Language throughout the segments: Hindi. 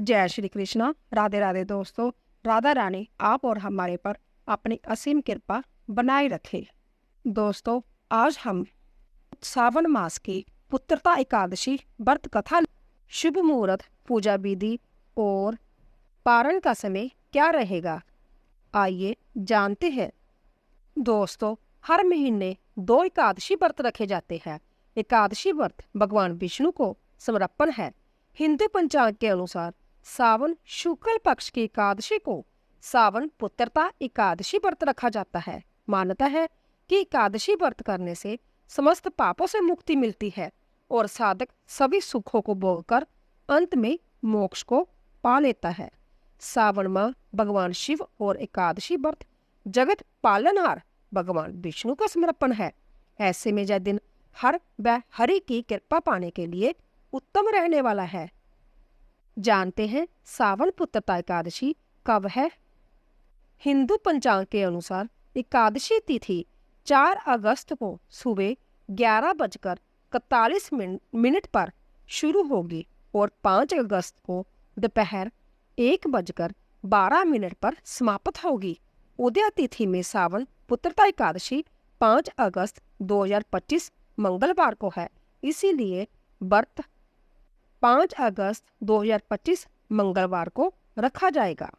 जय श्री कृष्णा। राधे राधे दोस्तों। राधा रानी आप और हमारे पर अपनी असीम कृपा बनाए रखे। दोस्तों, आज हम सावन मास की पुत्रता एकादशी व्रत कथा, शुभ मुहूर्त, पूजा विधि और पारण का समय क्या रहेगा, आइए जानते हैं। दोस्तों, हर महीने 2 एकादशी व्रत रखे जाते हैं। एकादशी व्रत भगवान विष्णु को समर्पण है। हिंदू पंचांग के अनुसार सावन शुक्ल पक्ष की एकादशी को सावन पुत्रता एकादशी व्रत रखा जाता है। मान्यता है कि एकादशी व्रत करने से समस्त पापों से मुक्ति मिलती है और साधक सभी सुखों को भोगकर अंत में मोक्ष को पा लेता है। सावन माह भगवान शिव और एकादशी व्रत जगत पालनहार भगवान विष्णु का समर्पण है। ऐसे में यह दिन हर व हरि की कृपा पाने के लिए उत्तम रहने वाला है। जानते हैं सावन पुत्रता एकादशी कब है। हिंदू पंचांग के अनुसार एकादशी तिथि 4 अगस्त को सुबह 11:41 पर शुरू होगी और 5 अगस्त को दोपहर 1:12 पर समाप्त होगी। उदया तिथि में सावन पुत्रता एकादशी 5 अगस्त 2025 मंगलवार को है, इसीलिए व्रत 5 अगस्त 2025 मंगलवार को रखा जाएगा।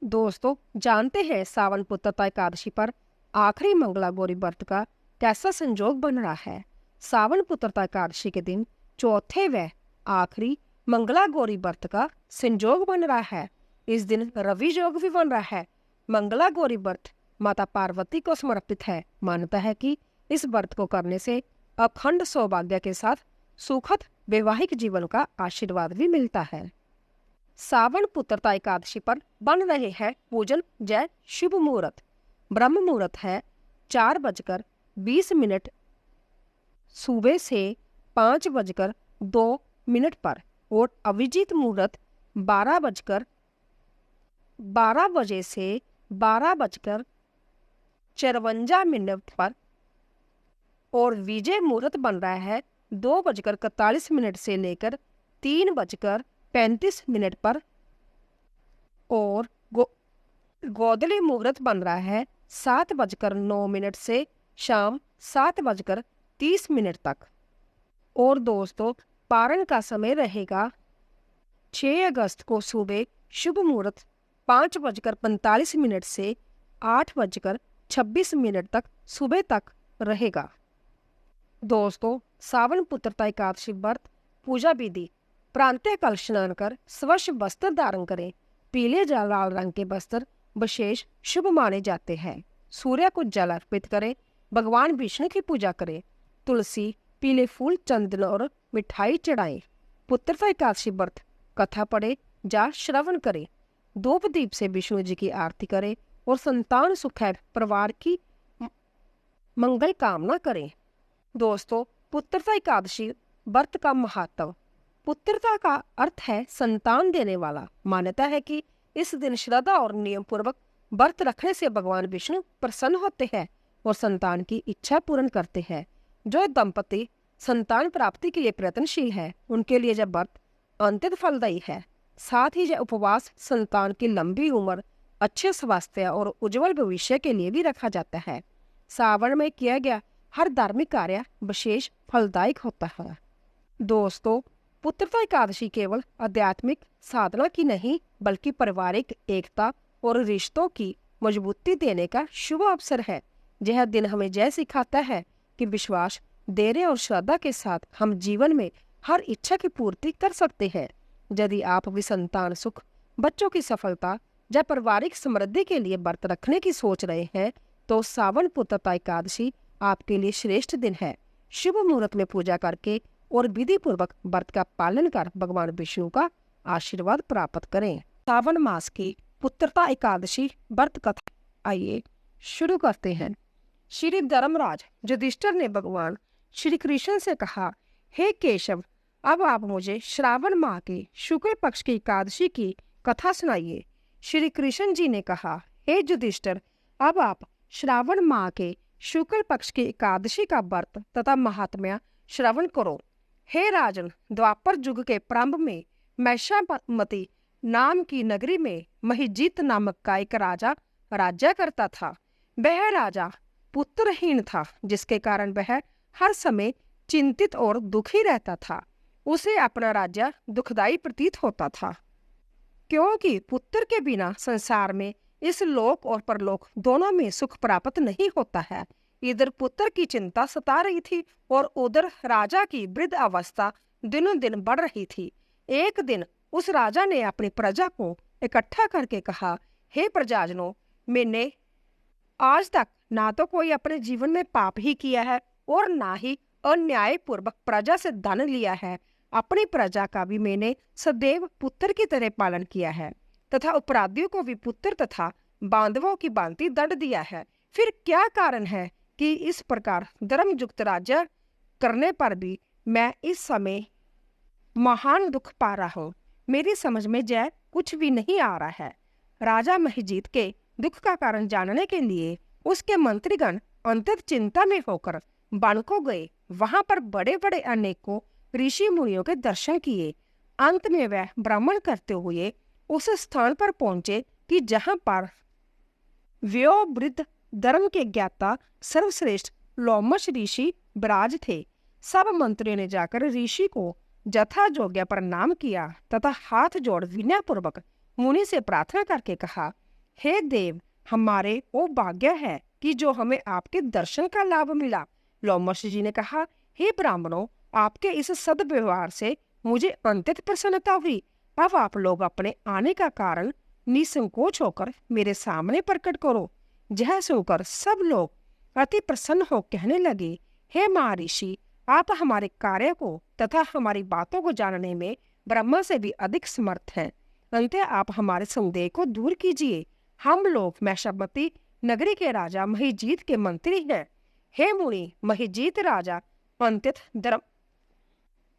दोस्तों, जानते हैं सावन पुत्रता एकादशी पर आखिरी मंगला गौरी व्रत का कैसा संजोग बन रहा है। सावन पुत्रता एकादशी के दिन चौथे व आखिरी मंगला गौरी व्रत का संजोग बन रहा है। इस दिन रवि योग भी बन रहा है। मंगला गौरी व्रत माता पार्वती को समर्पित है। मान्यता है कि इस व्रत को करने से अखंड सौभाग्य के साथ सुखद वैवाहिक जीवन का आशीर्वाद भी मिलता है। सावन पुत्रता एकादशी पर बन रहे हैं पूजन जय शुभ मुहूर्त। ब्रह्म मुहूर्त है 4:20 सुबह से 5:02 पर और अभिजीत मुहूर्त 12 बजे से 12:54 पर और विजय मुहूर्त बन रहा है 2:41 से लेकर 3:35 पर और गोधली मुहूर्त बन रहा है 7:09 से शाम 7:30 तक। और दोस्तों, पारण का समय रहेगा 6 अगस्त को सुबह शुभ मुहूर्त 5:45 से 8:26 तक सुबह तक रहेगा। दोस्तों, सावन पुत्रता एकादशी व्रत पूजा विधि। प्रांतीय कल स्नान कर स्वच्छ वस्त्र धारण करें। पीले या लाल रंग के वस्त्र विशेष शुभ माने जाते हैं। सूर्य को जल अर्पित करें। भगवान विष्णु की पूजा करें। तुलसी, पीले फूल, चंदन और मिठाई चढ़ाएं। पुत्रता एकादशी व्रत कथा पढ़े या श्रवण करें। धूप दीप से विष्णु जी की आरती करें और संतान सुख परिवार की मंगल कामना करें। दोस्तों, पुत्रता एकादशी व्रत का महत्व। पुत्रता का अर्थ है संतान देने वाला। मान्यता है कि इस दिन श्रद्धा और नियम पूर्वक व्रत रखने से भगवान विष्णु प्रसन्न होते हैं और संतान की इच्छा पूर्ण करते हैं। जो दंपति संतान प्राप्ति के लिए प्रयत्नशील है, उनके लिए यह व्रत अत्यंत फलदायी है। साथ ही यह उपवास संतान की लंबी उम्र, अच्छे स्वास्थ्य और उज्जवल भविष्य के लिए भी रखा जाता है। सावन में किया गया हर धार्मिक कार्य विशेष फलदायक होता है। दोस्तों, पुत्रता एकादशी केवल आध्यात्मिक साधना की नहीं बल्कि पारिवारिक एकता और रिश्तों की मजबूती देने का शुभ अवसर है। यह दिन हमें यह सिखाता है कि विश्वास, धैर्य और श्रद्धा के साथ हम जीवन में हर इच्छा की पूर्ति कर सकते हैं। यदि आप भी संतान सुख, बच्चों की सफलता या पारिवारिक समृद्धि के लिए व्रत रखने की सोच रहे हैं, तो सावन पुत्रता एकादशी आपके लिए श्रेष्ठ दिन है। शुभ मुहूर्त में पूजा करके और विधि पूर्वक व्रत का पालन कर भगवान विष्णु का आशीर्वाद प्राप्त करें। सावन मास की पुत्रता एकादशी व्रत कथा आइए शुरू करते हैं। श्री धर्मराज युधिष्ठिर ने भगवान श्री कृष्ण से कहा, हे केशव, अब आप मुझे श्रावण माह के शुक्ल पक्ष की एकादशी की कथा सुनाइए। श्री कृष्ण जी ने कहा, हे युधिष्ठिर, अब आप श्रावण माह के शुक्ल पक्ष की एकादशी का व्रत तथा महात्म्य श्रवण करो। हे राजन, द्वापर युग के प्रारंभ में महिषामती नाम की नगरी में महिजीत नामक का एक राजा राज्य करता था। वह राजा पुत्रहीन था, जिसके कारण वह हर समय चिंतित और दुखी रहता था। उसे अपना राज्य दुखदाई प्रतीत होता था, क्योंकि पुत्र के बिना संसार में इस लोक और परलोक दोनों में सुख प्राप्त नहीं होता है। इधर पुत्र की चिंता सता रही थी और उधर राजा की वृद्ध अवस्था दिनों दिन बढ़ रही थी। एक दिन उस राजा ने अपनी प्रजा को इकट्ठा करके कहा, हे प्रजाजनों, मैंने आज तक ना तो कोई अपने जीवन में पाप ही किया है और ना ही अन्यायपूर्वक प्रजा से धन लिया है। अपनी प्रजा का भी मैंने सदैव पुत्र की तरह पालन किया है तथा अपराधियों को भी पुत्र तथा बांधवों की भांति दंड दिया है। फिर क्या कारण है कि इस प्रकार धर्मयुक्त राज्य करने पर भी मैं इस समय महान दुख पा रहा हूँ? मेरी समझ में जय कुछ भी नहीं आ रहा है। राजा महिजीत के दुख का कारण जानने के लिए उसके मंत्रीगण अंतत चिंता में होकर वन को गए। वहां पर बड़े बड़े अनेकों ऋषि मुनियों के दर्शन किए। अंत में वह भ्रमण करते हुए उस स्थान पर पहुंचे कि जहां पर व्योवृद्ध धर्म के ज्ञाता सर्वश्रेष्ठ लोमश ऋषि विराज थे। सब मंत्रियों ने जाकर ऋषि को जथा जोग्य प्रणाम किया तथा हाथ जोड़ विनयपूर्वक मुनि से प्रार्थना करके कहा, हे देव, हमारे वो भाग्य है कि जो हमें आपके दर्शन का लाभ मिला। लोमश जी ने कहा, हे ब्राह्मणों, आपके इस सद्व्यवहार से मुझे अत्यंत प्रसन्नता हुई। अब आप लोग अपने आने का कारण निसंकोच होकर मेरे सामने प्रकट करो। यह सुनकर सब लोग अति प्रसन्न हो कहने लगे, हे महर्षि, आप हमारे कार्य को तथा हमारी बातों को जानने में ब्रह्मा से भी अधिक समर्थ हैं। अंत आप हमारे संदेह को दूर कीजिए। हम लोग मैषावती नगरी के राजा महिजीत के मंत्री हैं। हे मुनि, महिजीत राजा अंत्यत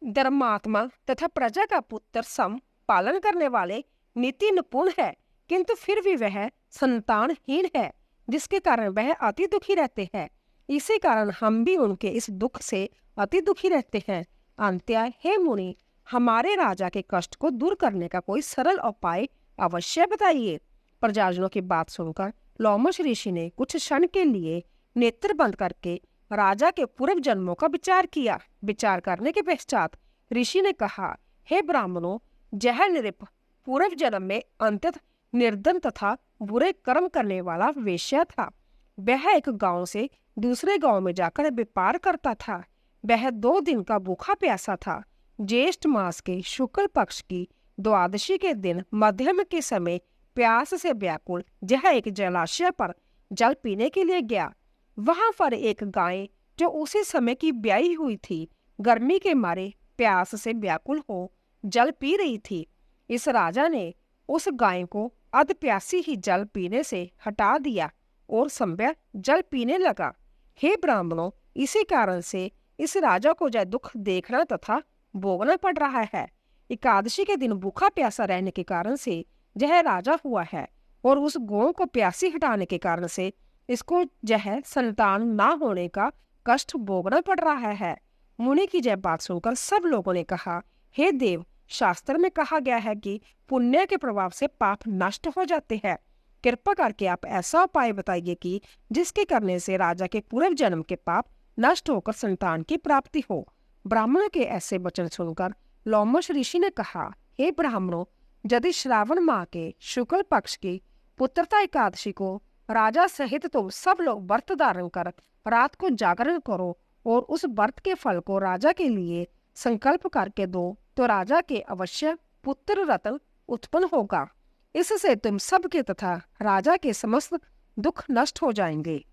धर्मात्मा तथा प्रजा का पुत्र सम पालन करने वाले नीति निपुण है, किंतु फिर भी वह संतानहीन है, जिसके कारण वह अति दुखी रहते हैं। इसी कारण हम भी उनके इस दुख से अति दुखी रहते हैं। अंत्य, हे मुनि, हमारे राजा के कष्ट को दूर करने का कोई सरल उपाय अवश्य बताइए। प्रजाजनों की बात सुनकर लोमश ऋषि ने कुछ क्षण के लिए नेत्र बंद करके राजा के पूर्व जन्मों का विचार किया। विचार करने के पश्चात ऋषि ने कहा, हे ब्राह्मणों, यह नृप पूर्व जन्म में अंत्यत निर्धन तथा बुरे कर्म करने वाला वेश्या था। वह एक गांव से दूसरे गांव में जाकर व्यापार करता था। वह 2 दिन का भूखा प्यासा था। ज्येष्ठ मास के शुक्ल पक्ष की द्वादशी के दिन मध्यम के समय प्यास से व्याकुल यह एक जलाशय पर जल पीने के लिए गया। वहां पर एक गाय जो उसी समय की ब्याई हुई थी, गर्मी के मारे प्यास से व्याकुल हो जल पी रही थी। इस राजा ने उस गाय को अध प्यासी ही जल पीने से हटा दिया और सम्भ्य जल पीने लगा। हे ब्राह्मणों, इसी कारण से इस राजा को यह दुख देखना तथा भोगना पड़ रहा है। एकादशी के दिन भूखा प्यासा रहने के कारण से यह राजा हुआ है और उस गौ को प्यासी हटाने के कारण से इसको यह संतान ना होने का कष्ट भोगना पड़ रहा है। मुनि की यह बात सुनकर सब लोगों ने कहा, हे देव, शास्त्र में कहा गया है कि पुण्य के प्रभाव से पाप नष्ट हो जाते हैं। कृपा करके आप ऐसा उपाय बताइए कि जिसके करने से राजा के पूर्व जन्म के पाप नष्ट होकर संतान की प्राप्ति हो। ब्राह्मणों के ऐसे वचन सुनकर लोमश ऋषि ने कहा, हे ब्राह्मणों, यदि श्रावण माह के शुक्ल पक्ष की पुत्रता एकादशी को राजा सहित तुम सब लोग व्रत धारण कर रात को जागरण करो और उस व्रत के फल को राजा के लिए संकल्प करके दो, तो राजा के अवश्य पुत्र रत्न उत्पन्न होगा। इससे तुम सबके तथा राजा के समस्त दुख नष्ट हो जाएंगे।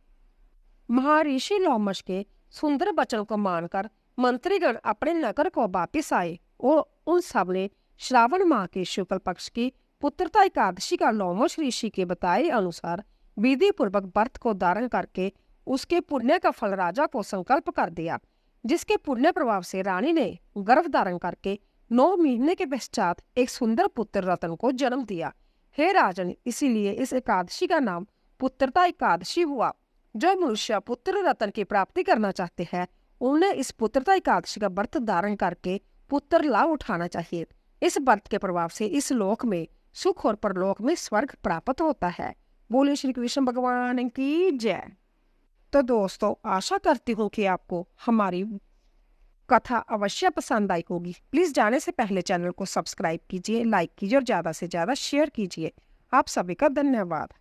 महर्षि लोमश के सुंदर वचन को मानकर मंत्रीगण अपने नगर को वापिस आए और उन सब ने श्रावण माह के शुक्ल पक्ष की पुत्रता एकादशी का लोमश ऋषि के बताए अनुसार विधि पूर्वक व्रत को धारण करके उसके पुण्य का फल राजा को संकल्प कर दिया, जिसके पुण्य प्रभाव से रानी ने गर्भ धारण करके 9 महीने के पश्चात एक सुंदर पुत्र रतन को जन्म दिया। हे राजन, इसीलिए इस एकादशी का नाम पुत्रता एकादशी हुआ। जो मनुष्य पुत्र रतन की प्राप्ति करना चाहते हैं, उन्हें इस पुत्रता एकादशी का व्रत धारण करके पुत्र लाभ उठाना चाहिए। इस व्रत के प्रभाव से इस लोक में सुख और परलोक में स्वर्ग प्राप्त होता है। बोले श्री कृष्ण भगवान की जय। तो दोस्तों, आशा करती हूँ कि आपको हमारी कथा अवश्य पसंद आई होगी। प्लीज़ जाने से पहले चैनल को सब्सक्राइब कीजिए, लाइक कीजिए और ज़्यादा से ज़्यादा शेयर कीजिए। आप सभी का धन्यवाद।